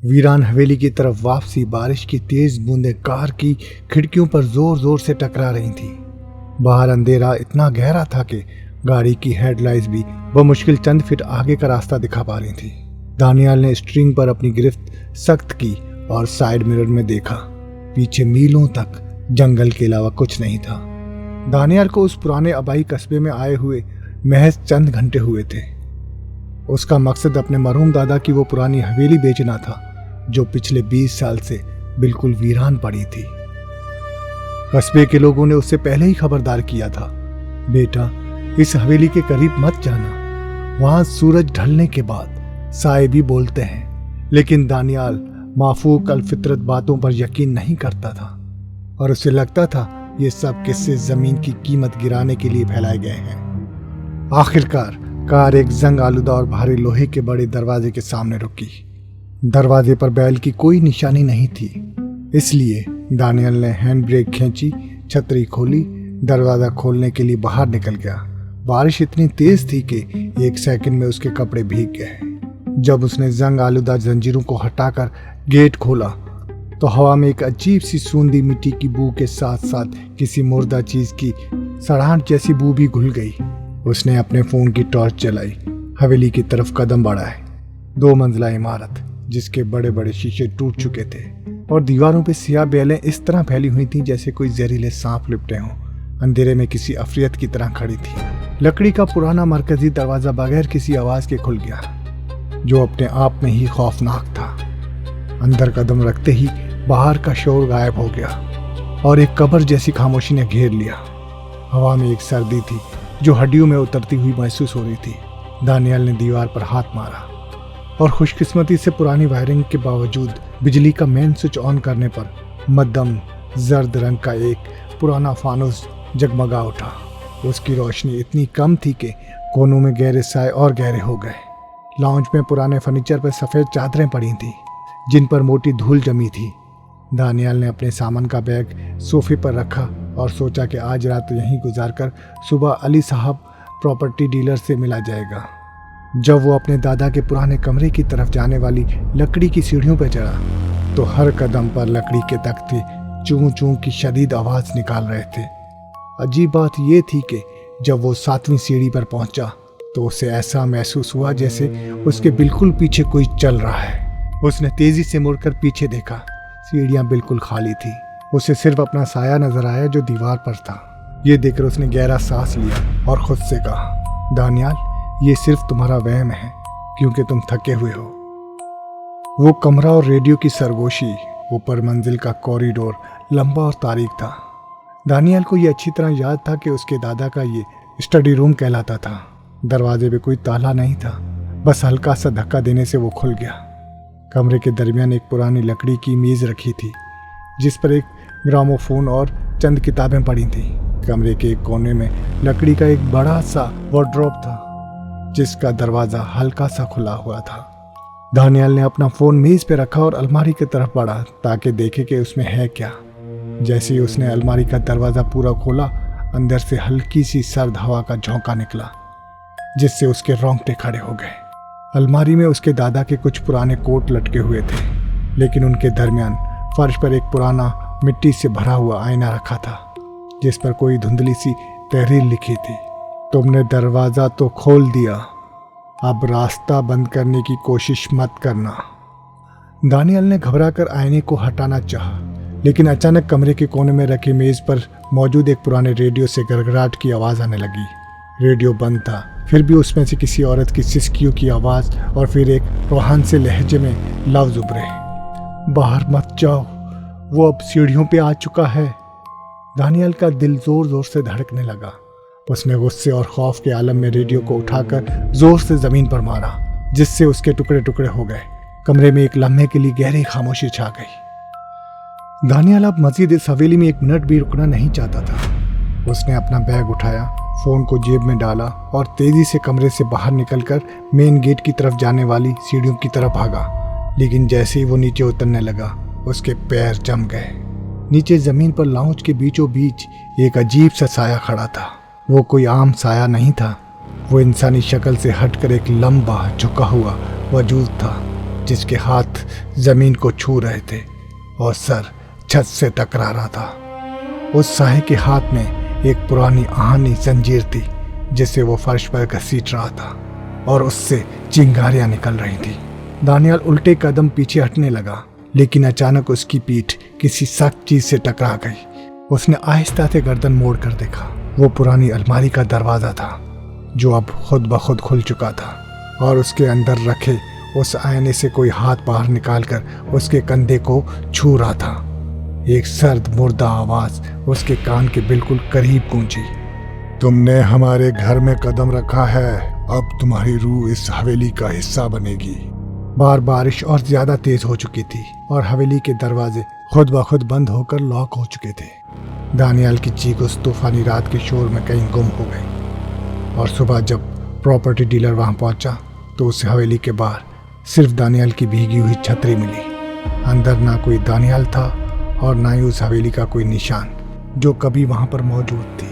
वीरान हवेली की तरफ वापसी बारिश की तेज बूंदें कार की खिड़कियों पर जोर जोर से टकरा रही थी। बाहर अंधेरा इतना गहरा था कि गाड़ी की हेडलाइट्स भी बमुश्किल चंद फीट आगे का रास्ता दिखा पा रही थी। दानियाल ने स्टीयरिंग पर अपनी गिरफ्त सख्त की और साइड मिरर में देखा। पीछे मीलों तक जंगल के अलावा कुछ नहीं था। दानियाल को उस पुराने आबाई कस्बे में आए हुए महज चंद घंटे हुए थे। उसका मकसद अपने मरहूम दादा की वो पुरानी हवेली बेचना था जो पिछले 20 साल से बिल्कुल वीरान पड़ी थी। कस्बे के लोगों ने उससे पहले ही खबरदार किया था, बेटा इस हवेली के करीब मत जाना, वहां सूरज ढलने के बाद साए भी बोलते हैं। लेकिन दानियाल माफूक अल फितरत बातों पर यकीन नहीं करता था और उसे लगता था ये सब किस्से जमीन की कीमत गिराने के लिए फैलाए गए हैं। आखिरकार कार एक जंग आलूदा और भारी लोहे के बड़े दरवाजे के सामने रुकी। दरवाजे पर बैल की कोई निशानी नहीं थी, इसलिए दानियल ने हैंड ब्रेक खींची, छतरी खोली, दरवाजा खोलने के लिए बाहर निकल गया। बारिश इतनी तेज थी कि एक सेकंड में उसके कपड़े भीग गए। जब उसने जंग आलूदा जंजीरों को हटाकर गेट खोला तो हवा में एक अजीब सी सूंधी मिट्टी की बू के साथ साथ किसी मुर्दा चीज की सड़ाहट जैसी बू भी घुल गई। उसने अपने फोन की टॉर्च जलाई, हवेली की तरफ कदम बढ़ाए। 2 मंजिला इमारत जिसके बड़े बड़े शीशे टूट चुके थे और दीवारों पे सियाह बेलें इस तरह फैली हुई थीं जैसे कोई जहरीले सांप लिपटे हों, अंधेरे में किसी अफरियत की तरह खड़ी थी। लकड़ी का पुराना मरकजी दरवाजा बगैर किसी आवाज के खुल गया, जो अपने आप में ही खौफनाक था। अंदर कदम रखते ही बाहर का शोर गायब हो गया और एक कब्र जैसी खामोशी ने घेर लिया। हवा में एक सर्दी थी जो हड्डियों में उतरती हुई महसूस हो रही थी। दानियाल ने दीवार पर हाथ मारा और खुशकिस्मती से पुरानी वायरिंग के बावजूद बिजली का मेन स्विच ऑन करने पर मध्यम जर्द रंग का एक पुराना फानुस जगमगा उठा। उसकी रोशनी इतनी कम थी कि कोनों में गहरे साए और गहरे हो गए। लाउंज में पुराने फर्नीचर पर सफ़ेद चादरें पड़ी थीं जिन पर मोटी धूल जमी थी। दानियाल ने अपने सामान का बैग सोफे पर रखा और सोचा कि आज रात यहीं गुजारकर सुबह अली साहब प्रॉपर्टी डीलर से मिला जाएगा। जब वो अपने दादा के पुराने कमरे की तरफ जाने वाली लकड़ी की सीढ़ियों पर चढ़ा तो हर कदम पर लकड़ी के तख्ते चूं चूं की शदीद आवाज निकाल रहे थे। अजीब बात यह थी कि जब वो 7वीं सीढ़ी पर पहुंचा तो उसे ऐसा महसूस हुआ जैसे उसके बिल्कुल पीछे कोई चल रहा है। उसने तेजी से मुड़कर पीछे देखा, सीढ़ियां बिल्कुल खाली थी। उसे सिर्फ अपना साया नजर आया जो दीवार पर था। ये देखकर उसने गहरा सांस लिया और खुद से कहा, दानियाल ये सिर्फ तुम्हारा वहम है क्योंकि तुम थके हुए हो। वो कमरा और रेडियो की सरगोशी, ऊपर मंजिल का कॉरिडोर लंबा और तारीक था। दानियाल को ये अच्छी तरह याद था कि उसके दादा का ये स्टडी रूम कहलाता था। दरवाजे पे कोई ताला नहीं था, बस हल्का सा धक्का देने से वो खुल गया। कमरे के दरमियान एक पुरानी लकड़ी की मेज रखी थी जिस पर एक ग्रामोफोन और चंद किताबें पड़ी थीं। कमरे के एक कोने में लकड़ी का एक बड़ा सा वार्डरोब था जिसका दरवाजा हल्का सा खुला हुआ था। दानियाल ने अपना फोन मेज पे रखा और अलमारी की तरफ बढ़ा ताकि देखे कि उसमें है क्या। जैसे ही उसने अलमारी का दरवाजा पूरा खोला, अंदर से हल्की सी सर्द हवा का झोंका निकला जिससे उसके रोंगटे खड़े हो गए। अलमारी में उसके दादा के कुछ पुराने कोट लटके हुए थे, लेकिन उनके दरमियान फर्श पर एक पुराना मिट्टी से भरा हुआ आईना रखा था जिस पर कोई धुंधली सी तहरीर लिखी थी, तुमने दरवाजा तो खोल दिया, अब रास्ता बंद करने की कोशिश मत करना। दानियाल ने घबराकर आईने को हटाना चाहा, लेकिन अचानक कमरे के कोने में रखी मेज पर मौजूद एक पुराने रेडियो से गड़गड़ाहट की आवाज आने लगी। रेडियो बंद था, फिर भी उसमें से किसी औरत की सिसकियों की आवाज और फिर एक रूहान से लहजे में लफ्ज उभरे, बाहर मत जाओ, वो अब सीढ़ियों पे आ चुका है। दानियाल का दिल जोर जोर से धड़कने लगा। उसने गुस्से और खौफ के आलम में रेडियो को उठाकर जोर से जमीन पर मारा जिससे उसके टुकड़े टुकड़े हो गए। कमरे में एक लम्हे के लिए गहरी खामोशी छा गई। दानियाल अब मजीद इस हवेली में 1 मिनट भी रुकना नहीं चाहता था। उसने अपना बैग उठाया, फोन को जेब में डाला और तेजी से कमरे से बाहर निकलकर मेन गेट की तरफ जाने वाली सीढ़ियों की तरफ भागा। लेकिन जैसे ही वो नीचे उतरने लगा उसके पैर जम गए। नीचे जमीन पर लाउंज के बीचों बीच एक अजीब सा साया खड़ा था। वो कोई आम साया नहीं था, वो इंसानी शक्ल से हटकर एक लंबा झुका हुआ वजूद था जिसके हाथ जमीन को छू रहे थे और सर छत से टकरा रहा था। उस साहे के हाथ में एक पुरानी आहनी जंजीर थी जिसे वो फर्श पर घसीट रहा था और उससे चिंगारियां निकल रही थी। दानियाल उल्टे कदम पीछे हटने लगा, लेकिन अचानक उसकी पीठ किसी सख्त चीज से टकरा गई। उसने आहिस्ता से गर्दन मोड़ कर देखा। वो पुरानी अलमारी का दरवाजा था जो अब खुद ब खुद खुल चुका था और उसके अंदर रखे उस आईने से कोई हाथ बाहर निकालकर उसके कंधे को छू रहा था। एक सर्द मुर्दा आवाज उसके कान के बिल्कुल करीब गूंजी। तुमने हमारे घर में कदम रखा है, अब तुम्हारी रूह इस हवेली का हिस्सा बनेगी। बार बारिश और ज्यादा तेज हो चुकी थी और हवेली के दरवाजे खुद ब खुद बंद होकर लॉक हो चुके थे। दानियाल की चीख उस तूफानी रात के शोर में कहीं गुम हो गई और सुबह जब प्रॉपर्टी डीलर वहां पहुंचा तो उस हवेली के बाहर सिर्फ दानियाल की भीगी हुई छतरी मिली। अंदर ना कोई दानियाल था और ना ही उस हवेली का कोई निशान जो कभी वहां पर मौजूद थी।